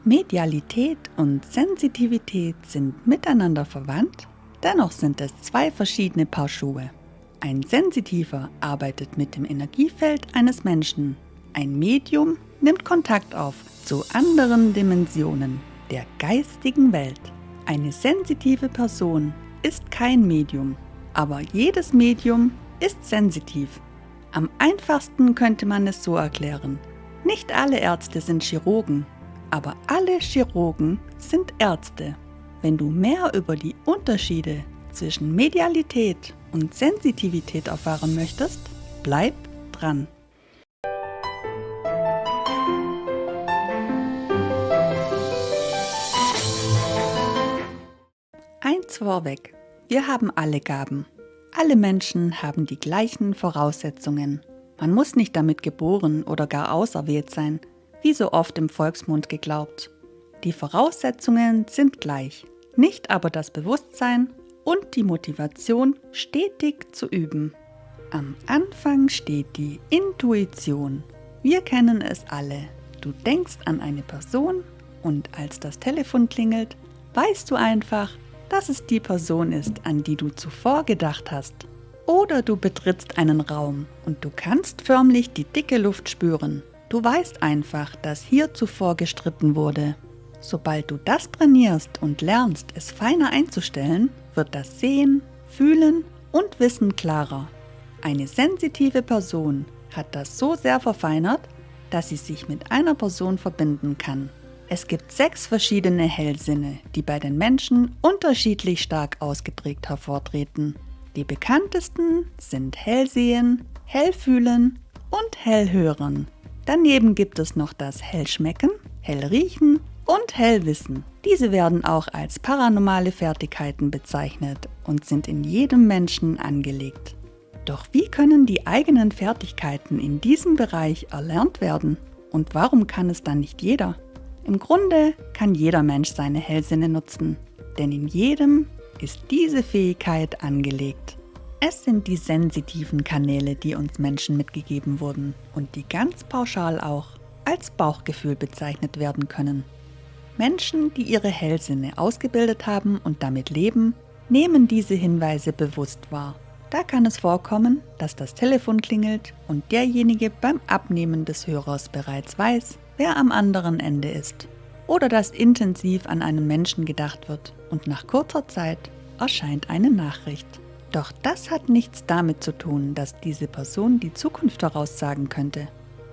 Medialität und Sensitivität sind miteinander verwandt, dennoch sind es zwei verschiedene Paar Schuhe. Ein Sensitiver arbeitet mit dem Energiefeld eines Menschen. Ein Medium nimmt Kontakt auf zu anderen Dimensionen der geistigen Welt. Eine sensitive Person ist kein Medium, aber jedes Medium ist sensitiv. Am einfachsten könnte man es so erklären. Nicht alle Ärzte sind Chirurgen, aber alle Chirurgen sind Ärzte. Wenn du mehr über die Unterschiede zwischen Medialität und Sensitivität erfahren möchtest, bleib dran. Eins vorweg, wir haben alle Gaben. Alle Menschen haben die gleichen Voraussetzungen. Man muss nicht damit geboren oder gar auserwählt sein, wie so oft im Volksmund geglaubt. Die Voraussetzungen sind gleich, nicht aber das Bewusstsein und die Motivation, stetig zu üben. Am Anfang steht die Intuition. Wir kennen es alle. Du denkst an eine Person und als das Telefon klingelt, weißt du einfach, dass es die Person ist, an die du zuvor gedacht hast. Oder du betrittst einen Raum und du kannst förmlich die dicke Luft spüren. Du weißt einfach, dass hier zuvor gestritten wurde. Sobald du das trainierst und lernst, es feiner einzustellen, wird das Sehen, Fühlen und Wissen klarer. Eine sensitive Person hat das so sehr verfeinert, dass sie sich mit einer Person verbinden kann. Es gibt 6 verschiedene Hellsinne, die bei den Menschen unterschiedlich stark ausgeprägt hervortreten. Die bekanntesten sind Hellsehen, Hellfühlen und Hellhören. Daneben gibt es noch das Hellschmecken, Hellriechen und Hellwissen. Diese werden auch als paranormale Fertigkeiten bezeichnet und sind in jedem Menschen angelegt. Doch wie können die eigenen Fertigkeiten in diesem Bereich erlernt werden? Und warum kann es dann nicht jeder? Im Grunde kann jeder Mensch seine Hellsinne nutzen, denn in jedem ist diese Fähigkeit angelegt. Es sind die sensitiven Kanäle, die uns Menschen mitgegeben wurden und die ganz pauschal auch als Bauchgefühl bezeichnet werden können. Menschen, die ihre Hellsinne ausgebildet haben und damit leben, nehmen diese Hinweise bewusst wahr. Da kann es vorkommen, dass das Telefon klingelt und derjenige beim Abnehmen des Hörers bereits weiß, wer am anderen Ende ist. Oder dass intensiv an einen Menschen gedacht wird und nach kurzer Zeit erscheint eine Nachricht. Doch das hat nichts damit zu tun, dass diese Person die Zukunft voraussagen könnte.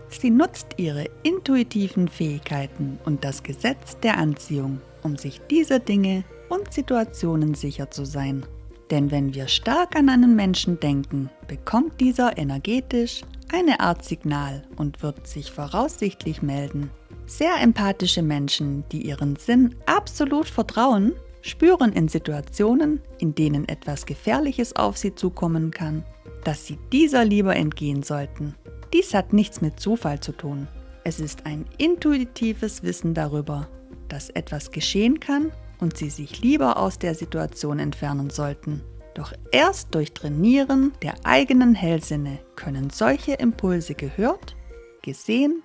Sie nutzt ihre intuitiven Fähigkeiten und das Gesetz der Anziehung, um sich dieser Dinge und Situationen sicher zu sein. Denn wenn wir stark an einen Menschen denken, bekommt dieser energetisch eine Art Signal und wird sich voraussichtlich melden. Sehr empathische Menschen, die ihren Sinn absolut vertrauen, spüren in Situationen, in denen etwas Gefährliches auf sie zukommen kann, dass sie dieser lieber entgehen sollten. Dies hat nichts mit Zufall zu tun. Es ist ein intuitives Wissen darüber, dass etwas geschehen kann und sie sich lieber aus der Situation entfernen sollten. Doch erst durch Trainieren der eigenen Hellsinne können solche Impulse gehört, gesehen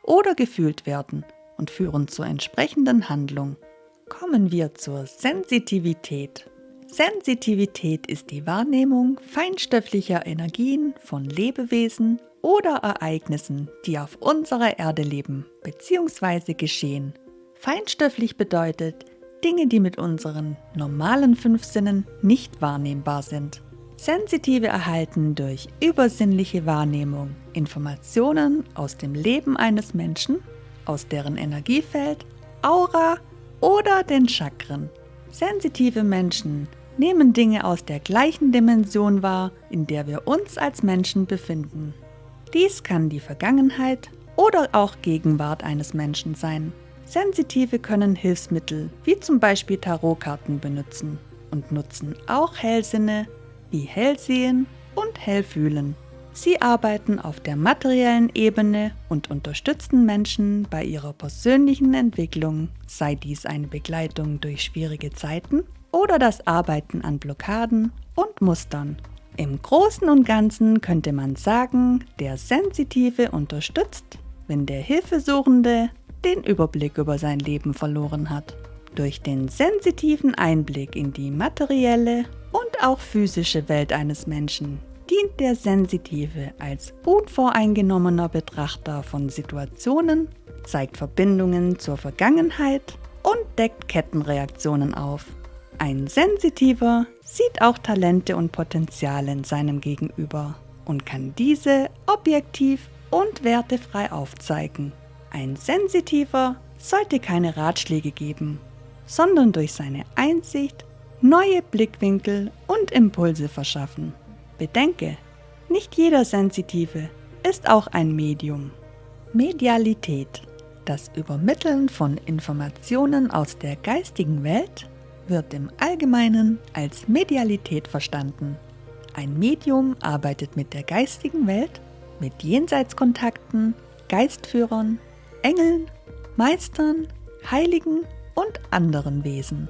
oder gefühlt werden und führen zur entsprechenden Handlung. Kommen wir zur Sensitivität. Sensitivität ist die Wahrnehmung feinstofflicher Energien von Lebewesen oder Ereignissen, die auf unserer Erde leben bzw. geschehen. Feinstofflich bedeutet Dinge, die mit unseren normalen 5 Sinnen nicht wahrnehmbar sind. Sensitive erhalten durch übersinnliche Wahrnehmung Informationen aus dem Leben eines Menschen, aus deren Energiefeld, Aura oder den Chakren. Sensitive Menschen nehmen Dinge aus der gleichen Dimension wahr, in der wir uns als Menschen befinden. Dies kann die Vergangenheit oder auch Gegenwart eines Menschen sein. Sensitive können Hilfsmittel wie zum Beispiel Tarotkarten benutzen und nutzen auch Hellsinne wie Hellsehen und Hellfühlen. Sie arbeiten auf der materiellen Ebene und unterstützen Menschen bei ihrer persönlichen Entwicklung, sei dies eine Begleitung durch schwierige Zeiten oder das Arbeiten an Blockaden und Mustern. Im Großen und Ganzen könnte man sagen, der Sensitive unterstützt, wenn der Hilfesuchende den Überblick über sein Leben verloren hat. Durch den sensitiven Einblick in die materielle und auch physische Welt eines Menschen dient der Sensitive als unvoreingenommener Betrachter von Situationen, zeigt Verbindungen zur Vergangenheit und deckt Kettenreaktionen auf. Ein Sensitiver sieht auch Talente und Potenziale in seinem Gegenüber und kann diese objektiv und wertefrei aufzeigen. Ein Sensitiver sollte keine Ratschläge geben, sondern durch seine Einsicht neue Blickwinkel und Impulse verschaffen. Bedenke, nicht jeder Sensitive ist auch ein Medium. Medialität, das Übermitteln von Informationen aus der geistigen Welt, wird im Allgemeinen als Medialität verstanden. Ein Medium arbeitet mit der geistigen Welt, mit Jenseitskontakten, Geistführern, Engeln, Meistern, Heiligen und anderen Wesen.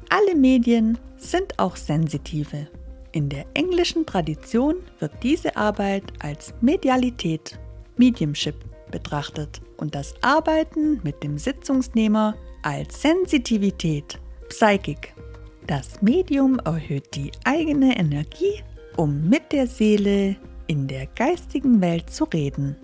Alle Medien sind auch sensitive. In der englischen Tradition wird diese Arbeit als Medialität, Mediumship, betrachtet und das Arbeiten mit dem Sitzungsnehmer als Sensitivität, Psychic. Das Medium erhöht die eigene Energie, um mit der Seele in der geistigen Welt zu reden.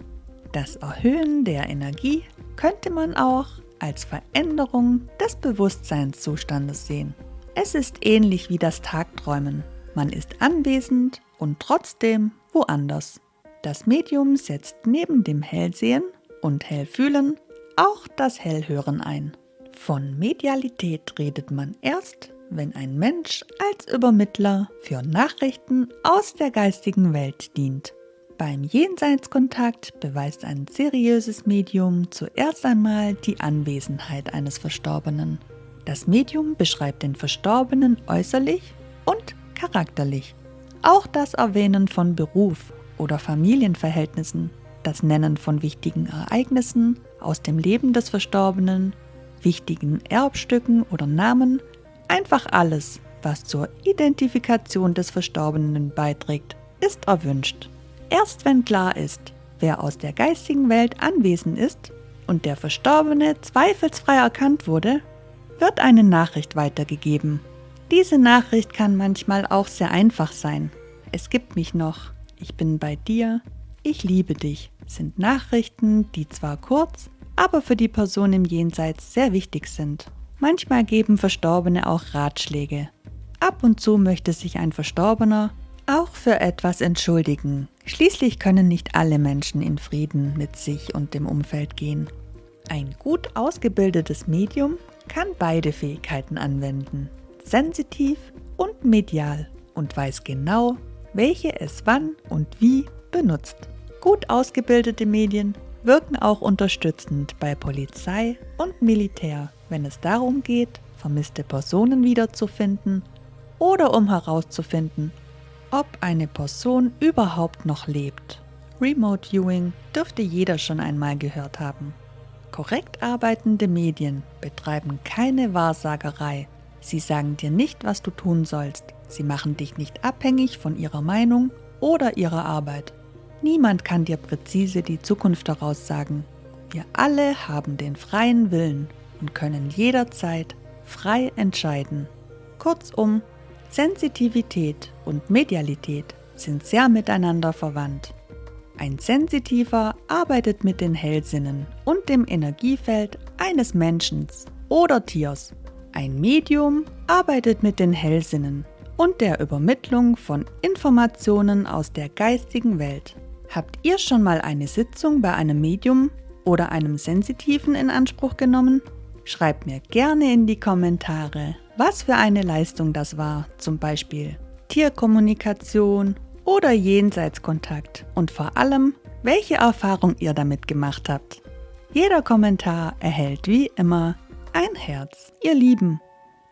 Das Erhöhen der Energie könnte man auch als Veränderung des Bewusstseinszustandes sehen. Es ist ähnlich wie das Tagträumen. Man ist anwesend und trotzdem woanders. Das Medium setzt neben dem Hellsehen und Hellfühlen auch das Hellhören ein. Von Medialität redet man erst, wenn ein Mensch als Übermittler für Nachrichten aus der geistigen Welt dient. Beim Jenseitskontakt beweist ein seriöses Medium zuerst einmal die Anwesenheit eines Verstorbenen. Das Medium beschreibt den Verstorbenen äußerlich und charakterlich. Auch das Erwähnen von Beruf oder Familienverhältnissen, das Nennen von wichtigen Ereignissen aus dem Leben des Verstorbenen, wichtigen Erbstücken oder Namen, einfach alles, was zur Identifikation des Verstorbenen beiträgt, ist erwünscht. Erst wenn klar ist, wer aus der geistigen Welt anwesend ist und der Verstorbene zweifelsfrei erkannt wurde, wird eine Nachricht weitergegeben. Diese Nachricht kann manchmal auch sehr einfach sein. Es gibt mich noch, ich bin bei dir, ich liebe dich, sind Nachrichten, die zwar kurz, aber für die Person im Jenseits sehr wichtig sind. Manchmal geben Verstorbene auch Ratschläge. Ab und zu möchte sich ein Verstorbener auch für etwas entschuldigen. Schließlich können nicht alle Menschen in Frieden mit sich und dem Umfeld gehen. Ein gut ausgebildetes Medium kann beide Fähigkeiten anwenden, sensitiv und medial, und weiß genau, welche es wann und wie benutzt. Gut ausgebildete Medien wirken auch unterstützend bei Polizei und Militär, wenn es darum geht, vermisste Personen wiederzufinden oder um herauszufinden, ob eine Person überhaupt noch lebt. Remote Viewing dürfte jeder schon einmal gehört haben. Korrekt arbeitende Medien betreiben keine Wahrsagerei. Sie sagen dir nicht, was du tun sollst. Sie machen dich nicht abhängig von ihrer Meinung oder ihrer Arbeit. Niemand kann dir präzise die Zukunft voraussagen. Wir alle haben den freien Willen und können jederzeit frei entscheiden. Kurzum, Sensitivität und Medialität sind sehr miteinander verwandt. Ein Sensitiver arbeitet mit den Hellsinnen und dem Energiefeld eines Menschen oder Tiers. Ein Medium arbeitet mit den Hellsinnen und der Übermittlung von Informationen aus der geistigen Welt. Habt ihr schon mal eine Sitzung bei einem Medium oder einem Sensitiven in Anspruch genommen? Schreibt mir gerne in die Kommentare, was für eine Leistung das war, zum Beispiel Tierkommunikation oder Jenseitskontakt und vor allem, welche Erfahrung ihr damit gemacht habt. Jeder Kommentar erhält wie immer ein Herz. Ihr Lieben,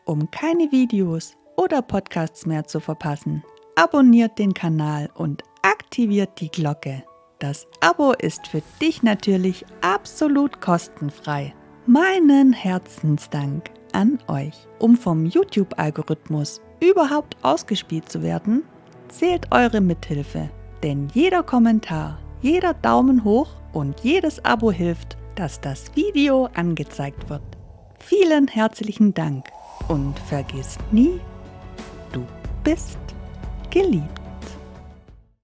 um keine Videos oder Podcasts mehr zu verpassen, abonniert den Kanal und aktiviert die Glocke. Das Abo ist für dich natürlich absolut kostenfrei. Meinen Herzensdank an euch. Um vom YouTube-Algorithmus überhaupt ausgespielt zu werden, zählt eure Mithilfe. Denn jeder Kommentar, jeder Daumen hoch und jedes Abo hilft, dass das Video angezeigt wird. Vielen herzlichen Dank und vergiss nie, du bist geliebt.